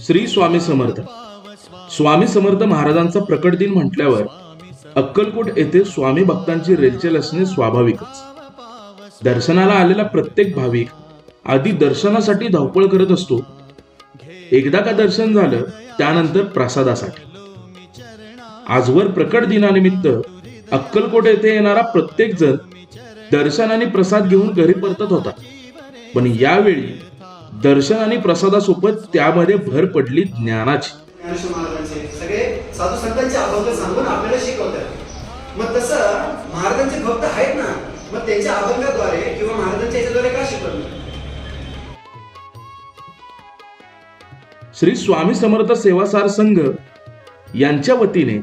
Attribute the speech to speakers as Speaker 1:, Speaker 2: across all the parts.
Speaker 1: श्री स्वामी समर्थ. स्वामी समर्थ महाराजांचा प्रकट दिन म्हटल्यावर अक्कलकोट येथे स्वामी भक्तांची रेलचेल असणे स्वाभाविकच. दर्शनाला आलेला प्रत्येक भाविक आधी दर्शनासाठी धावपळ करत असतो. एकदा का दर्शन झालं त्यानंतर प्रसादासाठी. आजवर प्रकट दिनानिमित्त अक्कलकोट येथे येणारा प्रत्येक जण दर्शन आणि प्रसाद घेऊन घरी परतत होता. पण यावेळी दर्शन आणि प्रसादासोबत त्यामध्ये भर पडली ज्ञानाची.
Speaker 2: सगळे साधू संतांचे अभंग सांगून आपल्याला शिकवतात. मग तसं महाराजांचे भक्त आहेत ना, मग त्यांच्या अभंगाद्वारे किंवा महाराजांच्या याच्याद्वारे का शिकवलं?
Speaker 1: श्री स्वामी समर्थ सेवासार संघ यांच्या वतीने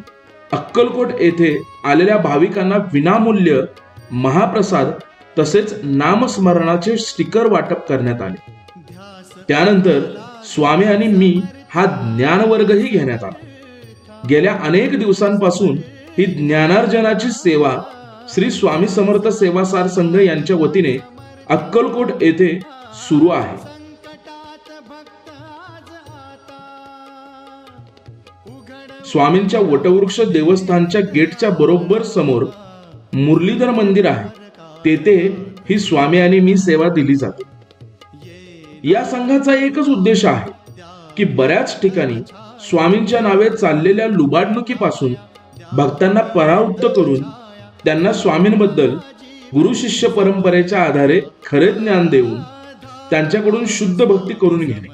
Speaker 1: अक्कलकोट येथे आलेल्या भाविकांना विनामूल्य महाप्रसाद तसेच नामस्मरणाचे स्टिकर वाटप करण्यात आले. त्यानंतर स्वामी आणि मी हा ज्ञानवर्गही घेण्यात आला. गेल्या अनेक दिवसांपासून ही ज्ञानार्जनाची सेवा श्री स्वामी समर्थ सेवासार संघ यांच्या वतीने अक्कलकोट येथे सुरू आहे. स्वामींच्या वटवृक्ष देवस्थानच्या गेटच्या बरोबर समोर मुरलीधर मंदिर आहे. तेथे ही स्वामी आणि मी सेवा दिली जाते. या संघाचा एकच उद्देश आहे की बऱ्याच ठिकाणी स्वामींच्या नावे चाललेल्या लुबाडणुकीपासून भक्तांना परावृत्त करून त्यांना स्वामींबद्दल गुरु शिष्य परंपरेच्या आधारे खरे ज्ञान देऊन त्यांच्याकडून शुद्ध भक्ती करून घेणे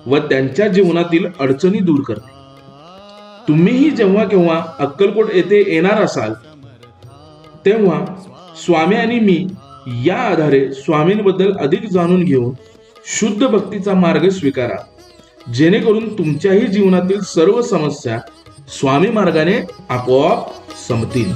Speaker 1: व त्यांच्या जीवनातील अडचणी दूर करणे. तुम्हीही जेव्हा केव्हा अक्कलकोट येथे येणार असाल तेव्हा स्वामी आणि मी या आधारे स्वामींबद्दल अधिक जाणून घेऊन शुद्ध भक्तीचा मार्ग स्वीकारा, जेणेकरून तुमच्याही जीवनातील सर्व समस्या स्वामी मार्गाने आपोआप संपतील.